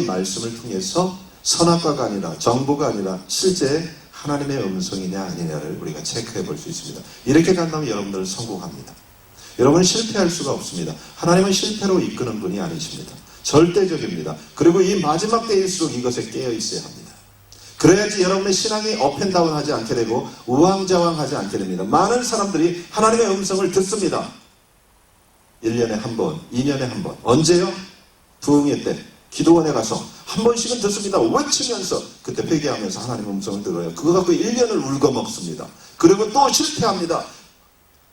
말씀을 통해서 선악과가 아니라 정보가 아니라 실제 하나님의 음성이냐 아니냐를 우리가 체크해 볼 수 있습니다. 이렇게 간다면 여러분들은 성공합니다. 여러분은 실패할 수가 없습니다. 하나님은 실패로 이끄는 분이 아니십니다. 절대적입니다. 그리고 이 마지막 때일수록 이것에 깨어 있어야 합니다. 그래야지 여러분의 신앙이 업앤다운 하지 않게 되고 우왕좌왕하지 않게 됩니다. 많은 사람들이 하나님의 음성을 듣습니다. 1년에 한 번, 2년에 한 번. 언제요? 부흥회 때 기도원에 가서 한 번씩은 듣습니다. 외치면서 그때 회개하면서 하나님의 음성을 들어요. 그거 갖고 1년을 울거먹습니다. 그리고 또 실패합니다.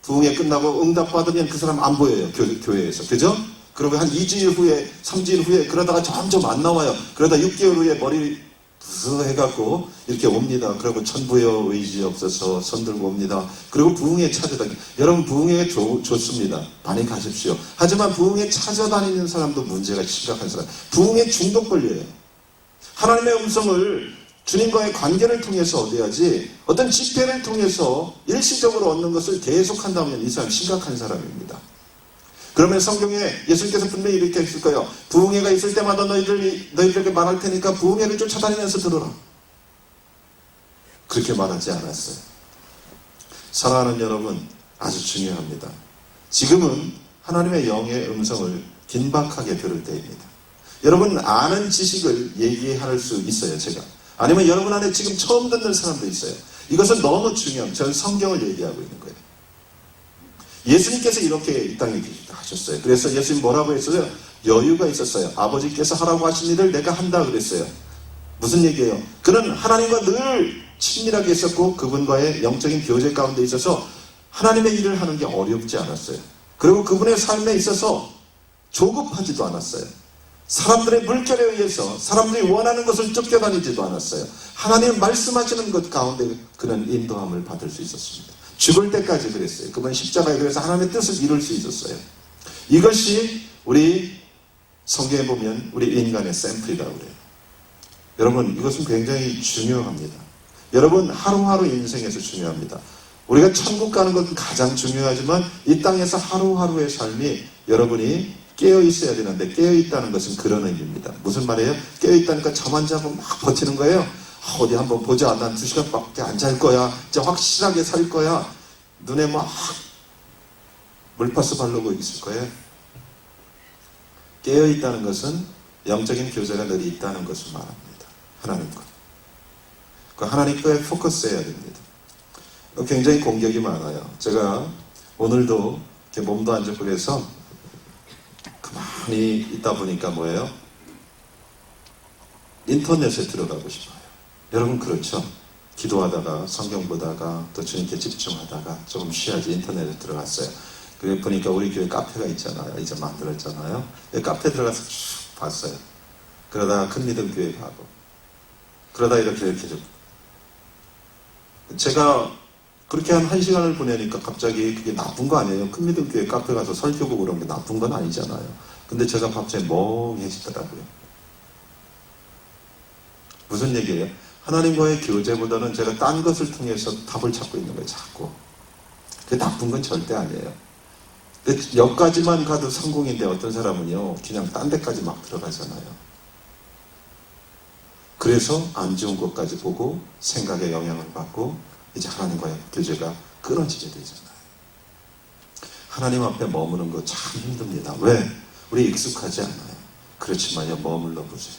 부흥회 끝나고 응답받으면 그 사람 안 보여요. 교회에서. 그죠? 그리고 한 2주일 후에 3주일 후에 그러다가 점점 안 나와요. 그러다 6개월 후에 머리 부스해갖고 이렇게 옵니다. 그리고 천부여 의지 없어서 손들고 옵니다. 그리고 부흥회 찾아다니. 여러분 부흥회 좋습니다. 많이 가십시오. 하지만 부흥회 찾아다니는 사람도 문제가 심각한 사람. 부흥회 중독 걸려요. 하나님의 음성을 주님과의 관계를 통해서 얻어야지 어떤 집회를 통해서 일시적으로 얻는 것을 계속한다면 이 사람 심각한 사람입니다. 그러면 성경에 예수님께서 분명히 이렇게 했을 거예요. 부흥회가 있을 때마다 너희들에게 말할 테니까 부흥회를 쫓아다니면서 들어라. 그렇게 말하지 않았어요. 사랑하는 여러분, 아주 중요합니다. 지금은 하나님의 영의 음성을 긴박하게 들을 때입니다. 여러분 아는 지식을 얘기할 수 있어요. 제가. 아니면 여러분 안에 지금 처음 듣는 사람도 있어요. 이것은 너무 중요합니다. 저는 성경을 얘기하고 있는 거예요. 예수님께서 이렇게 이 땅에 하셨어요. 그래서 예수님 뭐라고 했어요? 여유가 있었어요. 아버지께서 하라고 하신 일을 내가 한다 그랬어요. 무슨 얘기예요? 그는 하나님과 늘 친밀하게 있었고 그분과의 영적인 교제 가운데 있어서 하나님의 일을 하는 게 어렵지 않았어요. 그리고 그분의 삶에 있어서 조급하지도 않았어요. 사람들의 물결에 의해서 사람들이 원하는 것을 쫓겨다니지도 않았어요. 하나님 말씀하시는 것 가운데 그는 인도함을 받을 수 있었습니다. 죽을 때까지 그랬어요. 그분 십자가에 그래서 하나님의 뜻을 이룰 수 있었어요. 이것이 우리 성경에 보면 우리 인간의 샘플이라고 그래요. 여러분 이것은 굉장히 중요합니다. 여러분 하루하루 인생에서 중요합니다. 우리가 천국 가는 것은 가장 중요하지만 이 땅에서 하루하루의 삶이 여러분이 깨어있어야 되는데 깨어있다는 것은 그런 의미입니다. 무슨 말이에요? 깨어있다니까 잠 안 자고 막 버티는 거예요. 어디 한번 보자. 난 2시간밖에 안 잘 거야. 진짜 확실하게 살 거야. 눈에 막 물파스 바르고 있을 거예요. 깨어있다는 것은 영적인 교제가 늘 있다는 것을 말합니다. 하나님과. 그 하나님 거에 포커스해야 됩니다. 굉장히 공격이 많아요. 제가 오늘도 이렇게 몸도 안 좋고 그래서 가만히 있다 보니까 뭐예요? 인터넷에 들어가고 싶어요. 여러분 그렇죠? 기도하다가 성경 보다가 또 주님께 집중하다가 조금 쉬어야지 인터넷에 들어갔어요. 그래 보니까 우리 교회 카페가 있잖아요. 이제 만들었잖아요. 카페 들어가서 쭉 봤어요. 그러다가 큰 믿음 교회 가고 그러다 이렇게 좀 제가 그렇게 한 1시간을 보내니까 갑자기 그게 나쁜 거 아니에요? 큰 믿음 교회 카페 가서 설교 보고 그런 게 나쁜 건 아니잖아요. 근데 제가 갑자기 멍해지더라고요. 무슨 얘기예요? 하나님과의 교제보다는 제가 딴 것을 통해서 답을 찾고 있는 거예요. 자꾸. 그게 나쁜 건 절대 아니에요. 근데 여기까지만 가도 성공인데 어떤 사람은요 그냥 딴 데까지 막 들어가잖아요. 그래서 안 좋은 것까지 보고 생각에 영향을 받고 이제 하나님과의 교제가 끊어지게 되잖아요. 하나님 앞에 머무는 거 참 힘듭니다. 왜? 우리 익숙하지 않아요. 그렇지만요 머물러 보세요.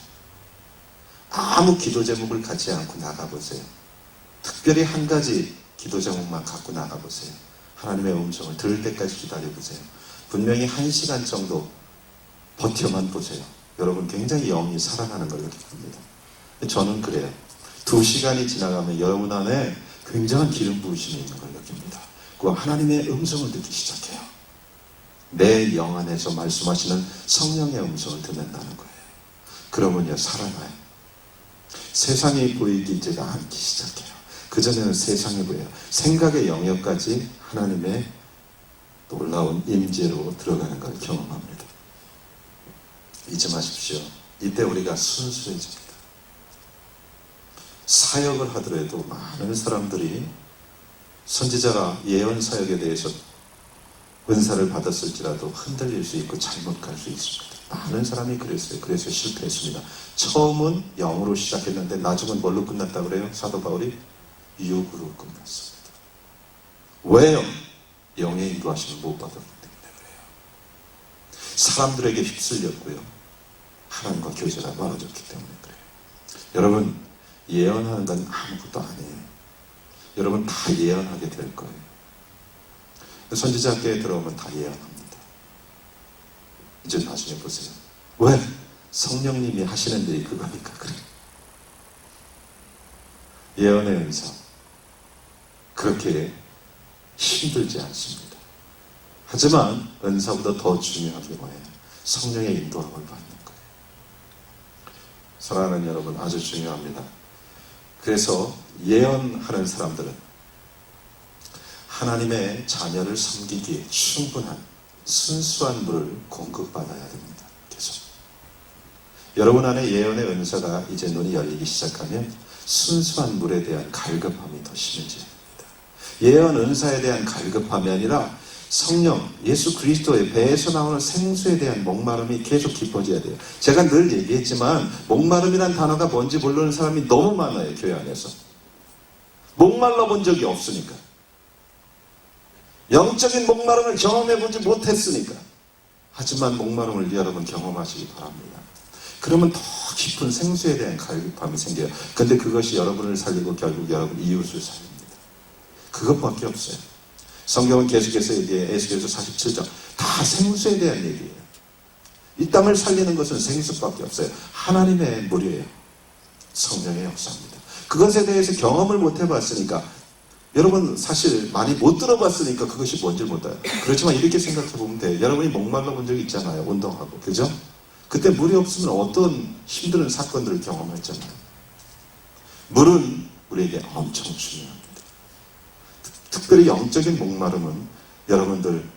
아무 기도 제목을 갖지 않고 나가보세요. 특별히 한 가지 기도 제목만 갖고 나가보세요. 하나님의 음성을 들을 때까지 기다려보세요. 분명히 1시간 정도 버텨만 보세요. 여러분 굉장히 영이 살아나는 걸 느낍니다. 저는 그래요. 2시간이 지나가면 여러분 안에 굉장한 기름 부으심이 있는 걸 느낍니다. 그 하나님의 음성을 듣기 시작해요. 내 영 안에서 말씀하시는 성령의 음성을 듣는다는 거예요. 그러면요 살아나요. 세상이 보이기 이제 않기 시작해요. 그전에는 세상이 보여요. 생각의 영역까지 하나님의 놀라운 임재로 들어가는 걸 경험합니다. 잊지 마십시오. 이때 우리가 순수해집니다. 사역을 하더라도 많은 사람들이 선지자가 예언 사역에 대해서 은사를 받았을지라도 흔들릴 수 있고 잘못 갈 수 있습니다. 많은 사람이 그랬어요. 그래서 실패했습니다. 처음은 영으로 시작했는데 나중은 뭘로 끝났다고 그래요? 사도 바울이 육으로 끝났습니다. 왜요? 영의 인도하심을 못 받았기 때문에 그래요. 사람들에게 휩쓸렸고요. 하나님과 교제가 멀어졌기 때문에 그래요. 여러분, 예언하는 건 아무것도 아니에요. 여러분 다 예언하게 될 거예요. 선지자학교에 들어오면 다 예언합니다. 이제 나중에 보세요. 왜? 성령님이 하시는 일이 그거니까 그래요. 예언의 은사 그렇게 힘들지 않습니다. 하지만 은사보다 더 중요한 게 뭐예요? 성령의 인도함을 받는 거예요. 사랑하는 여러분, 아주 중요합니다. 그래서 예언하는 사람들은 하나님의 자녀를 섬기기에 충분한 순수한 물을 공급받아야 됩니다. 계속. 여러분 안에 예언의 은사가 이제 눈이 열리기 시작하면 순수한 물에 대한 갈급함이 더 심해집니다. 예언 은사에 대한 갈급함이 아니라 성령, 예수 그리스도의 배에서 나오는 생수에 대한 목마름이 계속 깊어져야 돼요. 제가 늘 얘기했지만 목마름이란 단어가 뭔지 모르는 사람이 너무 많아요. 교회 안에서. 목말라 본 적이 없으니까. 영적인 목마름을 경험해보지 못했으니까. 하지만 목마름을 여러분 경험하시기 바랍니다. 그러면 더 깊은 생수에 대한 갈급함이 생겨요. 근데 그것이 여러분을 살리고 결국 여러분 이웃을 살립니다. 그것밖에 없어요. 성경은 계속해서 얘기해. 에스겔서 47장 다 생수에 대한 얘기예요. 이 땅을 살리는 것은 생수밖에 없어요. 하나님의 물이에요. 성령의 역사입니다. 그것에 대해서 경험을 못 해봤으니까 여러분 사실 많이 못 들어봤으니까 그것이 뭔지 못 알아요. 그렇지만 이렇게 생각해 보면 돼요. 여러분이 목말라 본 적이 있잖아요. 운동하고. 그죠? 그때 물이 없으면 어떤 힘든 사건들을 경험했잖아요. 물은 우리에게 엄청 중요합니다. 특별히 영적인 목마름은 여러분들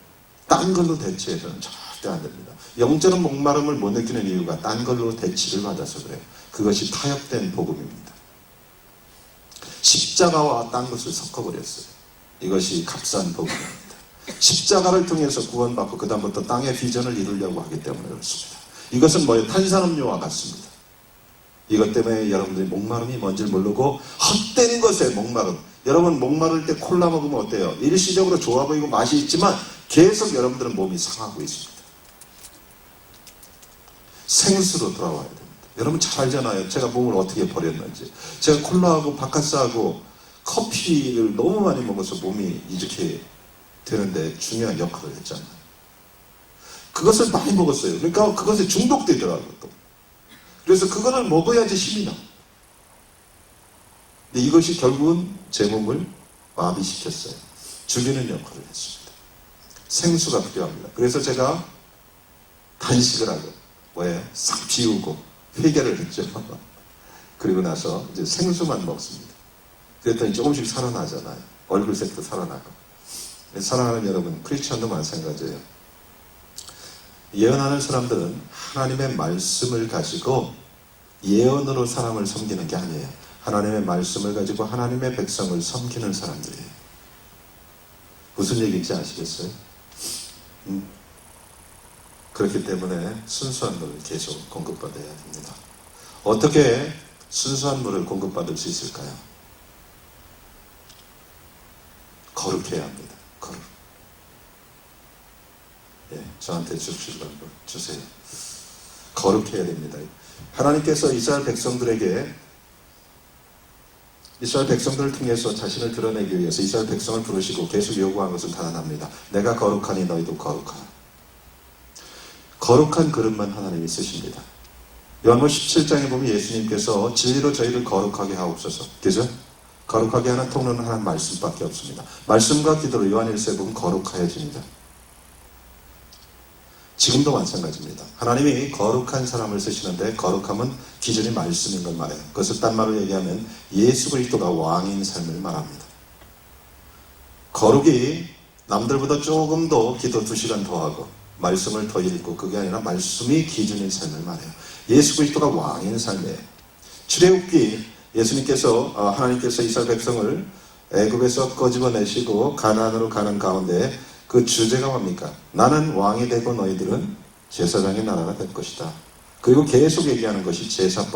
딴 걸로 대체해서는 절대 안 됩니다. 영적인 목마름을 못 느끼는 이유가 딴 걸로 대치를 받아서 그래요. 그것이 타협된 복음입니다. 십자가와 딴 것을 섞어버렸어요. 이것이 값싼 복음입니다. 십자가를 통해서 구원받고 그 다음부터 땅의 비전을 이루려고 하기 때문에 그렇습니다. 이것은 뭐예요? 탄산음료와 같습니다. 이것 때문에 여러분들이 목마름이 뭔지를 모르고 헛된 것에 목마름. 여러분 목마를 때 콜라 먹으면 어때요? 일시적으로 좋아 보이고 맛이 있지만 계속 여러분들은 몸이 상하고 있습니다. 생수로 돌아와야 됩니다. 여러분 잘 알잖아요. 제가 몸을 어떻게 버렸는지. 제가 콜라하고 바카스하고 커피를 너무 많이 먹어서 몸이 이렇게 되는데 중요한 역할을 했잖아요. 그것을 많이 먹었어요. 그러니까 그것에 중독되더라고요. 또. 그래서 그거를 먹어야지 힘이 나. 근데 이것이 결국은 제 몸을 마비시켰어요. 죽이는 역할을 했습니다. 생수가 필요합니다. 그래서 제가 단식을 하고 뭐예요? 싹 비우고 회개를 했죠. 그리고 나서 이제 생수만 먹습니다. 그랬더니 조금씩 살아나잖아요. 얼굴색도 살아나고. 사랑하는 여러분, 크리스천도 마찬가지예요. 예언하는 사람들은 하나님의 말씀을 가지고 예언으로 사람을 섬기는 게 아니에요. 하나님의 말씀을 가지고 하나님의 백성을 섬기는 사람들이에요. 무슨 얘기인지 아시겠어요? 그렇기 때문에 순수한 물을 계속 공급받아야 됩니다. 어떻게 순수한 물을 공급받을 수 있을까요? 거룩해야 합니다. 거룩. 예, 저한테 주시라고 주세요. 거룩해야 됩니다. 하나님께서 이스라엘 백성들을 통해서 자신을 드러내기 위해서 이스라엘 백성을 부르시고 계속 요구한 것은 단언합니다. 내가 거룩하니 너희도 거룩하라. 거룩한 그릇만 하나님이 쓰십니다. 요한복음 17장에 보면 예수님께서 진리로 저희를 거룩하게 하옵소서. 그죠? 거룩하게 하는 통로는 하나님 말씀밖에 없습니다. 말씀과 기도로 요한일서에 보면 거룩하여집니다. 지금도 마찬가지입니다. 하나님이 거룩한 사람을 쓰시는데 거룩함은 기준이 말씀인 걸 말해요. 그것을 딴 말로 얘기하면 예수 그리스도가 왕인 삶을 말합니다. 거룩이 남들보다 조금 더 기도 2시간 더 하고 말씀을 더 읽고 그게 아니라 말씀이 기준인 삶을 말해요. 예수 그리스도가 왕인 삶이에요. 출애굽기 예수님께서 하나님께서 이스라엘 백성을 애굽에서 꺼집어내시고 가나안으로 가는 가운데 그 주제가 뭡니까? 나는 왕이 되고 너희들은 제사장의 나라가 될 것이다. 그리고 계속 얘기하는 것이 제사법